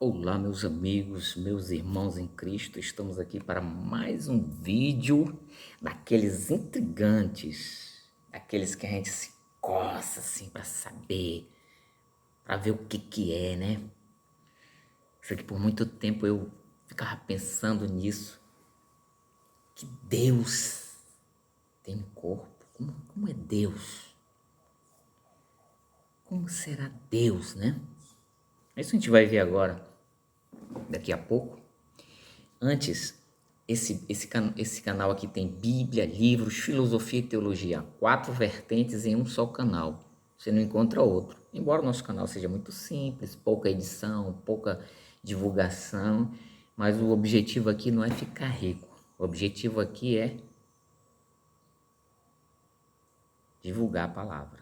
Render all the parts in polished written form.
Olá, meus amigos, meus irmãos em Cristo, estamos aqui para mais um vídeo daqueles intrigantes, daqueles que a gente se coça assim para saber, para ver o que é, né? Isso aqui por muito tempo eu ficava pensando nisso, que Deus tem um corpo, como é Deus? Como será Deus, né? Isso a gente vai ver agora, daqui a pouco. Antes, esse canal aqui tem Bíblia, livros, filosofia e teologia, 4 vertentes em um só canal. Você não encontra outro. Embora o nosso canal seja muito simples, pouca edição, pouca divulgação, mas o objetivo aqui não é ficar rico. O objetivo aqui é divulgar a palavra.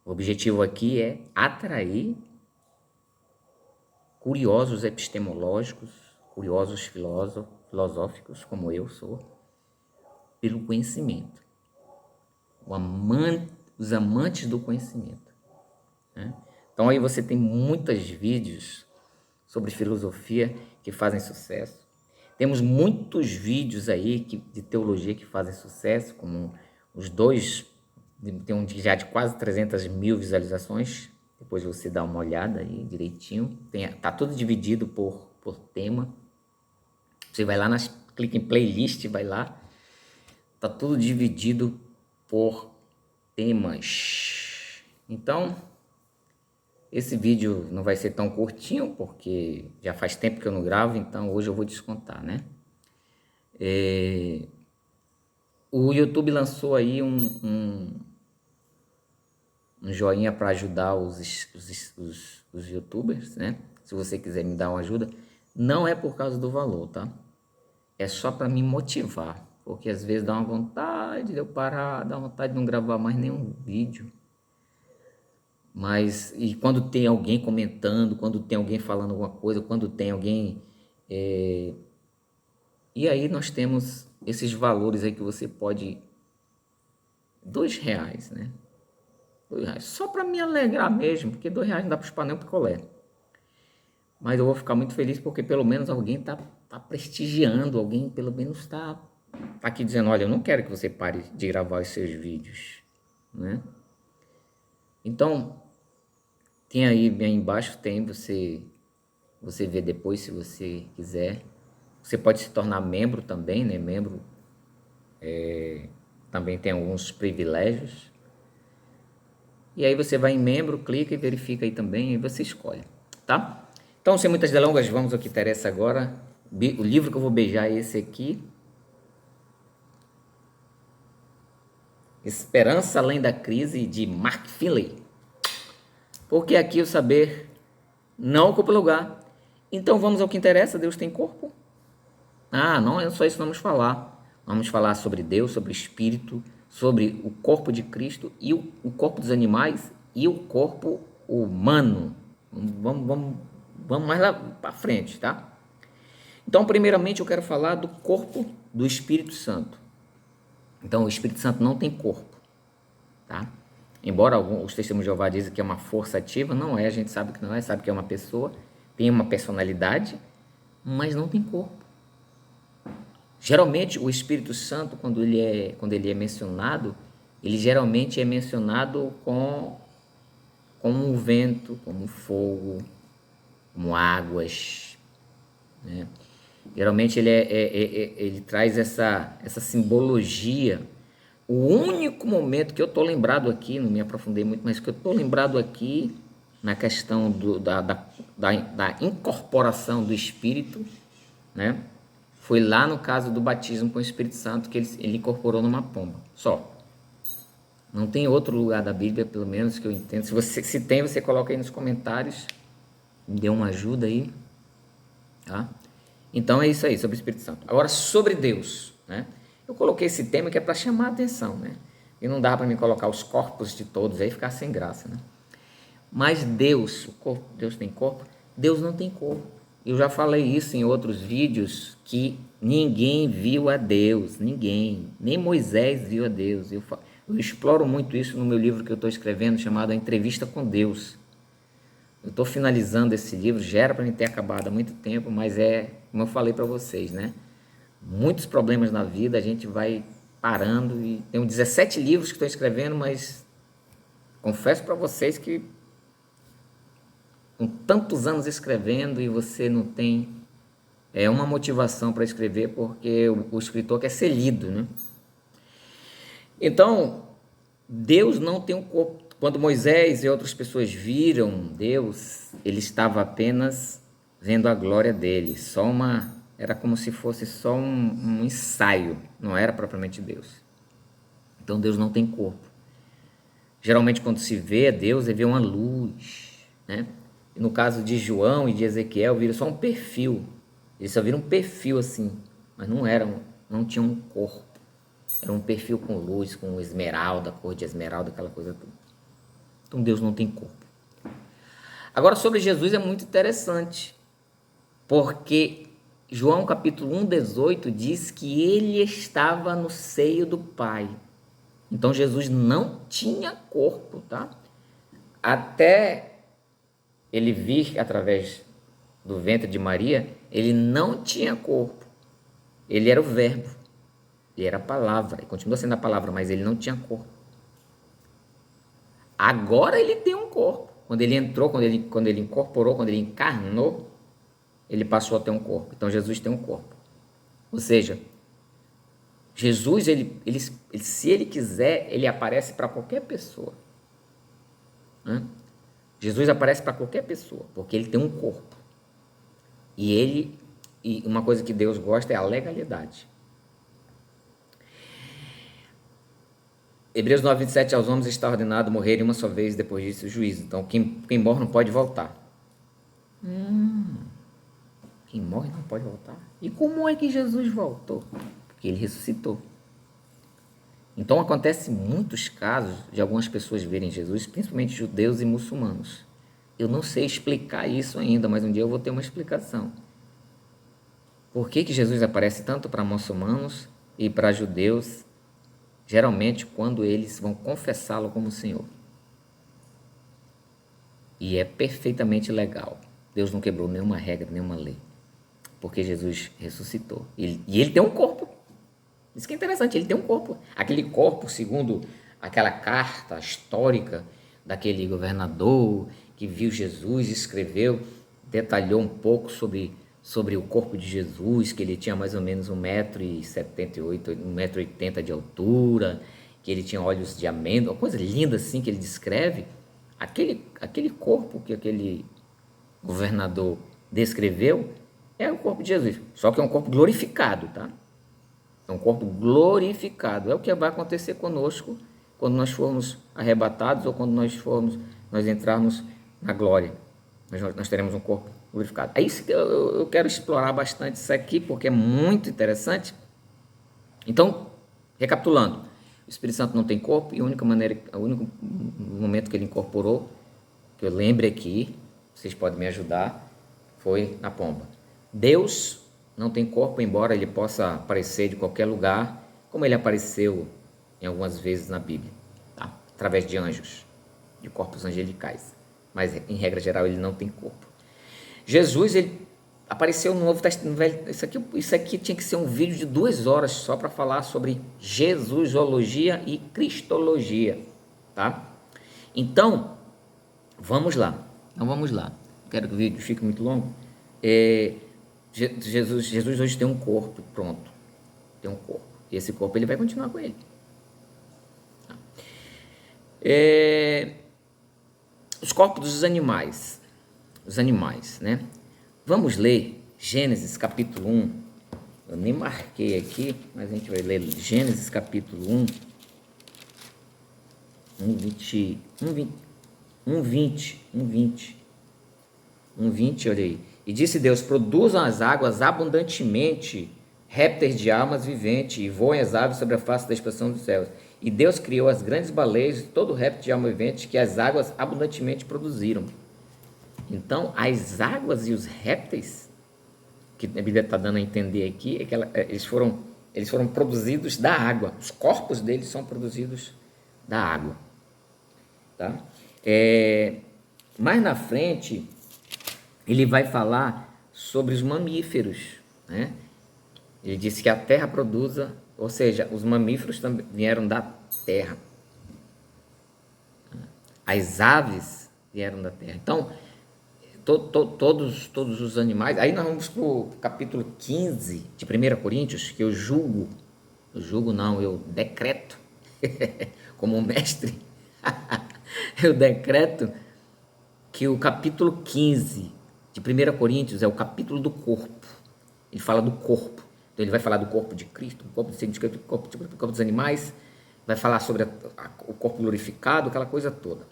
O objetivo aqui é atrair curiosos epistemológicos, curiosos filosóficos, como eu sou, pelo conhecimento. Os amantes do conhecimento, né? Então aí você tem muitos vídeos sobre filosofia que fazem sucesso. Temos muitos vídeos aí de teologia que fazem sucesso, como os dois, tem um já de quase 300 mil visualizações. Depois você dá uma olhada aí direitinho. Tá tudo dividido por tema. Você vai lá, clica em playlist, vai lá. Tá tudo dividido por temas. Então, esse vídeo não vai ser tão curtinho, porque já faz tempo que eu não gravo, então hoje eu vou descontar, né? O YouTube lançou aí um joinha para ajudar os YouTubers, né? Se você quiser me dar uma ajuda, não é por causa do valor, tá? É só para me motivar, porque às vezes dá uma vontade de eu parar, dá uma vontade de não gravar mais nenhum vídeo. Mas, e quando tem alguém comentando, quando tem alguém falando alguma coisa, quando tem alguém... E aí nós temos esses valores aí que você pode... R$ 2, né? R$ 2, só para me alegrar mesmo, porque R$ 2 não dá para chupar nem um picolé. Mas eu vou ficar muito feliz porque pelo menos alguém tá prestigiando, alguém pelo menos tá aqui dizendo, olha, eu não quero que você pare de gravar os seus vídeos, né? Então, tem aí embaixo, tem, você vê depois se você quiser. Você pode se tornar membro também, né? Membro também tem alguns privilégios. E aí você vai em membro, clica e verifica aí também, e você escolhe, tá? Então, sem muitas delongas, vamos ao que interessa agora. O livro que eu vou beijar é esse aqui. Esperança Além da Crise, de Mark Finley. Porque aqui o saber não ocupa lugar. Então vamos ao que interessa, Deus tem corpo? Ah, não é só isso que vamos falar. Vamos falar sobre Deus, sobre o Espírito, sobre o corpo de Cristo e o corpo dos animais e o corpo humano. Vamos mais lá para frente, tá? Então, primeiramente, eu quero falar do corpo do Espírito Santo. Então, o Espírito Santo não tem corpo, tá? Embora os testemunhos de Jeová dizem que é uma força ativa, não é, a gente sabe que não é, sabe que é uma pessoa, tem uma personalidade, mas não tem corpo. Geralmente, o Espírito Santo, quando ele é mencionado, ele geralmente é mencionado como um vento, como um fogo, como águas, né? Geralmente ele traz essa simbologia. O único momento que eu estou lembrado aqui, não me aprofundei muito, mas que eu estou lembrado aqui na questão da incorporação do Espírito, né? Foi lá no caso do batismo com o Espírito Santo que ele incorporou numa pomba, só. Não tem outro lugar da Bíblia, pelo menos que eu entendo. Se tem, você coloca aí nos comentários. Me dê uma ajuda aí, tá? Então é isso aí, sobre o Espírito Santo. Agora, sobre Deus, né? Eu coloquei esse tema que é para chamar a atenção, né? E não dá para me colocar os corpos de todos aí, ficar sem graça, né? Mas Deus, Deus tem corpo? Deus não tem corpo. Eu já falei isso em outros vídeos, que ninguém viu a Deus, ninguém, nem Moisés viu a Deus. Eu exploro muito isso no meu livro que eu estou escrevendo, chamado A Entrevista com Deus. Eu estou finalizando esse livro, já era para mim ter acabado há muito tempo, mas como eu falei para vocês, né? Muitos problemas na vida, a gente vai parando e tenho 17 livros que estou escrevendo, mas confesso para vocês que com tantos anos escrevendo e você não tem uma motivação para escrever, porque o escritor quer ser lido, né? Então, Deus não tem um corpo. Quando Moisés e outras pessoas viram Deus, ele estava apenas vendo a glória dele. Era como se fosse só um ensaio, não era propriamente Deus. Então Deus não tem corpo. Geralmente quando se vê Deus, ele vê uma luz, né? E no caso de João e de Ezequiel, viram só um perfil. Eles só viram um perfil assim, mas não tinha um corpo. Era um perfil com luz, com esmeralda, cor de esmeralda, aquela coisa toda. Então Deus não tem corpo. Agora sobre Jesus é muito interessante, porque João capítulo 1:18 diz que ele estava no seio do Pai. Então Jesus não tinha corpo, tá? Até ele vir através do ventre de Maria, ele não tinha corpo. Ele era o verbo, ele era a palavra, ele continua sendo a palavra, mas ele não tinha corpo. Agora ele tem um corpo. Quando ele entrou, quando ele incorporou, quando ele encarnou, ele passou a ter um corpo. Então Jesus tem um corpo. Ou seja, Jesus, se ele quiser, ele aparece para qualquer pessoa. Jesus aparece para qualquer pessoa, porque ele tem um corpo. E uma coisa que Deus gosta é a legalidade. Hebreus 9:27, aos homens está ordenado morrerem uma só vez, depois disso o juízo. Então quem morre não pode voltar. Quem morre não pode voltar. E como é que Jesus voltou? Porque ele ressuscitou. Então acontece muitos casos de algumas pessoas verem Jesus, principalmente judeus e muçulmanos. Eu não sei explicar isso ainda, mas um dia eu vou ter uma explicação. Por que Jesus aparece tanto para muçulmanos e para judeus, geralmente quando eles vão confessá-lo como Senhor? E é perfeitamente legal. Deus não quebrou nenhuma regra, nenhuma lei. Porque Jesus ressuscitou. E ele tem um corpo. Isso que é interessante, ele tem um corpo. Aquele corpo, segundo aquela carta histórica daquele governador que viu Jesus, escreveu, detalhou um pouco sobre o corpo de Jesus, que ele tinha mais ou menos 1,78 m, 1,80 m de altura, que ele tinha olhos de amêndoa, uma coisa linda assim que ele descreve. Aquele corpo que aquele governador descreveu é o corpo de Jesus, só que é um corpo glorificado, tá? É um corpo glorificado. É o que vai acontecer conosco quando nós formos arrebatados ou quando nós entrarmos na glória. Nós teremos um corpo glorificado. É isso que eu quero explorar bastante isso aqui, porque é muito interessante. Então, recapitulando, o Espírito Santo não tem corpo e o único momento que ele incorporou, que eu lembre aqui, vocês podem me ajudar, foi na pomba. Deus não tem corpo, embora ele possa aparecer de qualquer lugar, como ele apareceu em algumas vezes na Bíblia, tá? Através de anjos, de corpos angelicais. Mas, em regra geral, ele não tem corpo. Jesus, ele apareceu no Novo Testamento. Isso aqui tinha que ser um vídeo de 2 horas só para falar sobre Jesusologia e Cristologia, tá? Então, vamos lá. Quero que o vídeo fique muito longo. Jesus hoje tem um corpo, pronto. Tem um corpo. E esse corpo ele vai continuar com ele. Os corpos dos animais. Os animais, né? Vamos ler Gênesis capítulo 1. Eu nem marquei aqui, mas a gente vai ler Gênesis capítulo 1. 1:20, olha aí. E disse Deus: produzam as águas abundantemente répteis de almas viventes, e voem as aves sobre a face da expansão dos céus. E Deus criou as grandes baleias e todo réptil de alma vivente que as águas abundantemente produziram. Então, as águas e os répteis, que a Bíblia está dando a entender aqui, é que eles foram produzidos da água. Os corpos deles são produzidos da água. Tá? Mais na frente, ele vai falar sobre os mamíferos, né? Ele disse que a terra produza, ou seja, os mamíferos também vieram da terra. As aves vieram da terra. Então, todos os animais. Aí nós vamos para o capítulo 15 de 1 Coríntios, que eu decreto, como mestre, eu decreto que o capítulo 15 de 1 Coríntios é o capítulo do corpo. Ele fala do corpo. Então ele vai falar do corpo de Cristo, do corpo de Cristo, do corpo dos animais, vai falar sobre o corpo glorificado, aquela coisa toda.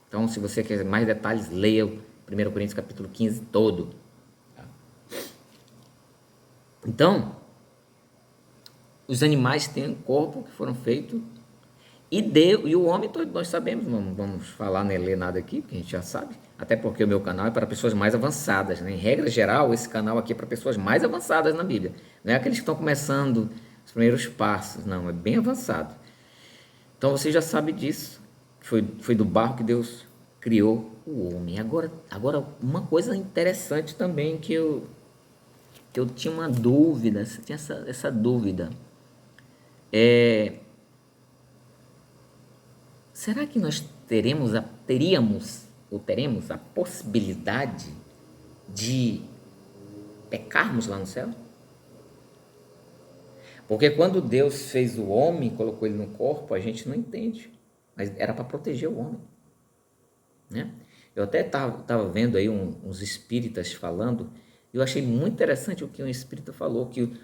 Então, se você quer mais detalhes, leia o 1 Coríntios capítulo 15 todo. Então, os animais têm um corpo que foram feitos e o homem, nós sabemos, não vamos falar nem ler nada aqui, porque a gente já sabe, até porque o meu canal é para pessoas mais avançadas, né? Em regra geral, esse canal aqui é para pessoas mais avançadas na Bíblia, não é aqueles que estão começando os primeiros passos, não, é bem avançado. Então você já sabe disso, foi do barro que Deus criou o homem. Agora uma coisa interessante também que eu tinha uma dúvida, tinha essa dúvida, será que nós teremos a possibilidade de pecarmos lá no céu? Porque quando Deus fez o homem, colocou ele no corpo, a gente não entende, mas era para proteger o homem, né? Eu até estava vendo aí uns espíritas falando, e eu achei muito interessante o que um espírita falou, que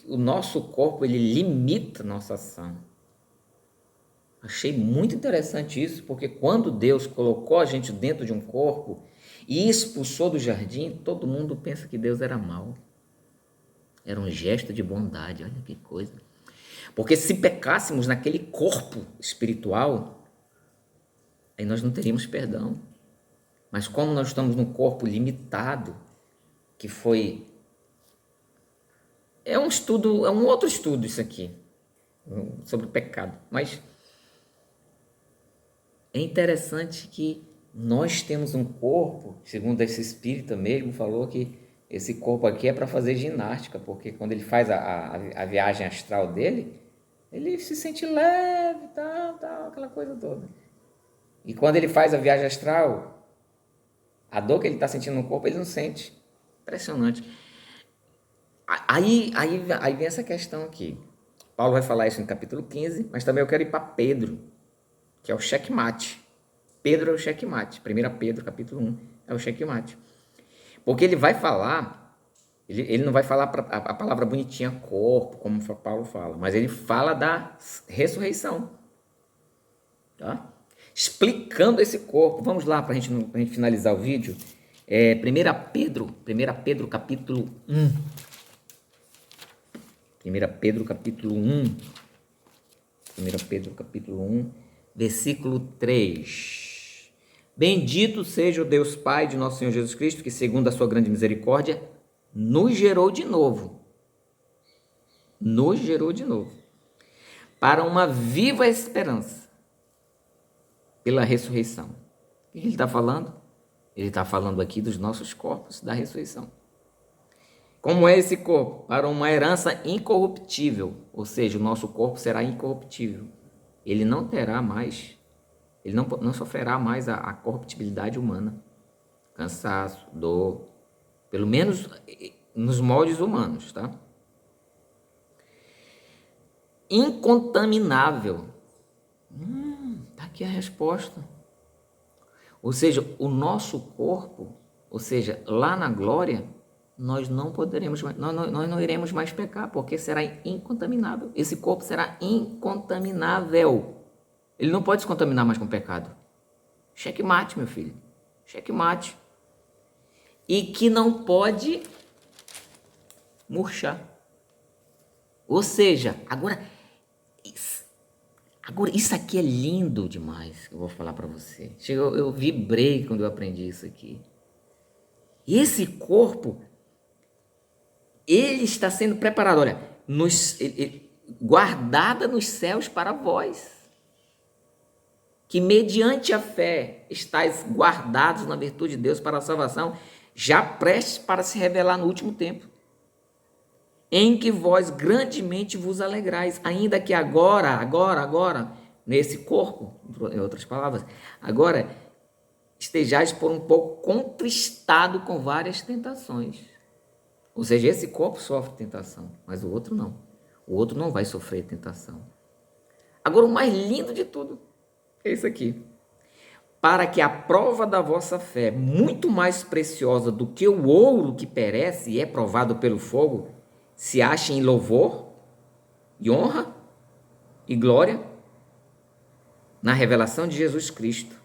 o nosso corpo, ele limita a nossa ação. Achei muito interessante isso, porque quando Deus colocou a gente dentro de um corpo e expulsou do jardim, todo mundo pensa que Deus era mau. Era um gesto de bondade, olha que coisa. Porque se pecássemos naquele corpo espiritual, aí nós não teríamos perdão. Mas como nós estamos num corpo limitado, que foi... É um outro estudo isso aqui, sobre o pecado. Mas é interessante que nós temos um corpo, segundo esse espírita mesmo, falou que esse corpo aqui é para fazer ginástica, porque quando ele faz a viagem astral dele, ele se sente leve, tal, aquela coisa toda. E quando ele faz a viagem astral, a dor que ele está sentindo no corpo, ele não sente. Impressionante. Aí vem essa questão aqui. Paulo vai falar isso no capítulo 15, mas também eu quero ir para Pedro, que é o checkmate. Pedro é o checkmate. 1 Pedro, capítulo 1, é o checkmate. Porque ele vai falar, ele não vai falar a palavra bonitinha, corpo, como Paulo fala, mas ele fala da ressurreição. Tá? Explicando esse corpo. Vamos lá para a gente finalizar o vídeo. 1 Pedro, capítulo 1. 1 Pedro, capítulo 1. 1 Pedro, capítulo 1, versículo 3. Bendito seja o Deus Pai de nosso Senhor Jesus Cristo, que segundo a sua grande misericórdia, nos gerou de novo. Nos gerou de novo. Para uma viva esperança. Pela ressurreição. O que ele está falando? Ele está falando aqui dos nossos corpos, da ressurreição. Como é esse corpo? Para uma herança incorruptível. Ou seja, o nosso corpo será incorruptível. Ele não terá mais... Ele não sofrerá mais a corruptibilidade humana, cansaço, dor, pelo menos nos moldes humanos, tá? Incontaminável. Tá aqui a resposta. Ou seja, o nosso corpo, ou seja, lá na glória, nós não poderemos, nós não iremos mais pecar, porque será incontaminável. Esse corpo será incontaminável. Ele não pode se contaminar mais com o pecado. Checkmate, meu filho. Checkmate. E que não pode murchar. Ou seja, agora isso aqui é lindo demais, que eu vou falar para você. Eu vibrei quando eu aprendi isso aqui. E esse corpo, ele está sendo preparado, olha, guardada nos céus para vós, que mediante a fé estáis guardados na virtude de Deus para a salvação, já prestes para se revelar no último tempo, em que vós grandemente vos alegrais, ainda que agora, nesse corpo, em outras palavras, agora estejais por um pouco contristado com várias tentações. Ou seja, esse corpo sofre tentação, mas o outro não. O outro não vai sofrer tentação. Agora, o mais lindo de tudo é isso aqui. Para que a prova da vossa fé, muito mais preciosa do que o ouro que perece e é provado pelo fogo, se ache em louvor e honra e glória na revelação de Jesus Cristo.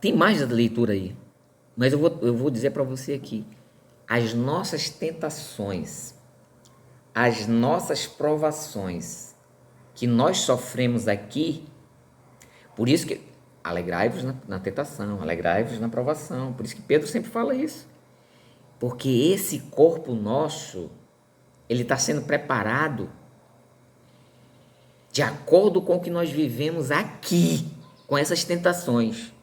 Tem mais da leitura aí, mas eu vou dizer para você aqui. As nossas tentações, as nossas provações que nós sofremos aqui, por isso que alegrai-vos na tentação, alegrai-vos na provação, por isso que Pedro sempre fala isso, porque esse corpo nosso, ele está sendo preparado de acordo com o que nós vivemos aqui, com essas tentações,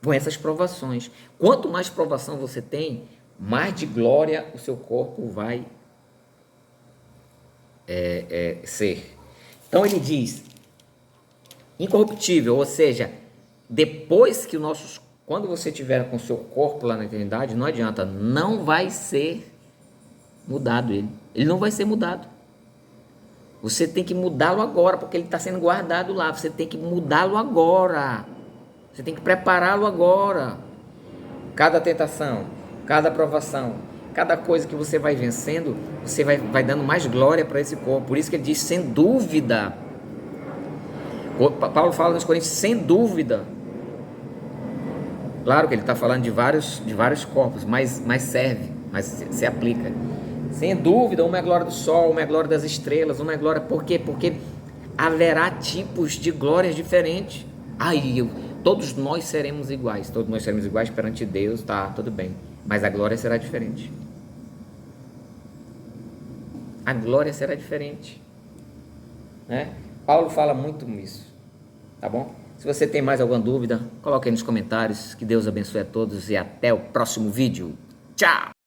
com essas provações. Quanto mais provação você tem, mais de glória o seu corpo vai ser. Então ele diz, incorruptível, ou seja, depois que quando você tiver com o seu corpo lá na eternidade, não adianta, não vai ser mudado ele não vai ser mudado. Você tem que mudá-lo agora, porque ele está sendo guardado lá, você tem que mudá-lo agora, você tem que prepará-lo agora. Cada tentação, cada provação, cada coisa que você vai vencendo, você vai dando mais glória para esse corpo. Por isso que ele diz, sem dúvida. Paulo fala nos Coríntios, sem dúvida. Claro que ele está falando de vários corpos, mas serve, mas se aplica. Sem dúvida, uma é a glória do sol, uma é a glória das estrelas, uma é a glória... Por quê? Porque haverá tipos de glórias diferentes. Todos nós seremos iguais perante Deus, tá, tudo bem. Mas a glória será diferente. A glória será diferente. Né? Paulo fala muito nisso. Tá bom? Se você tem mais alguma dúvida, coloque aí nos comentários. Que Deus abençoe a todos e até o próximo vídeo. Tchau!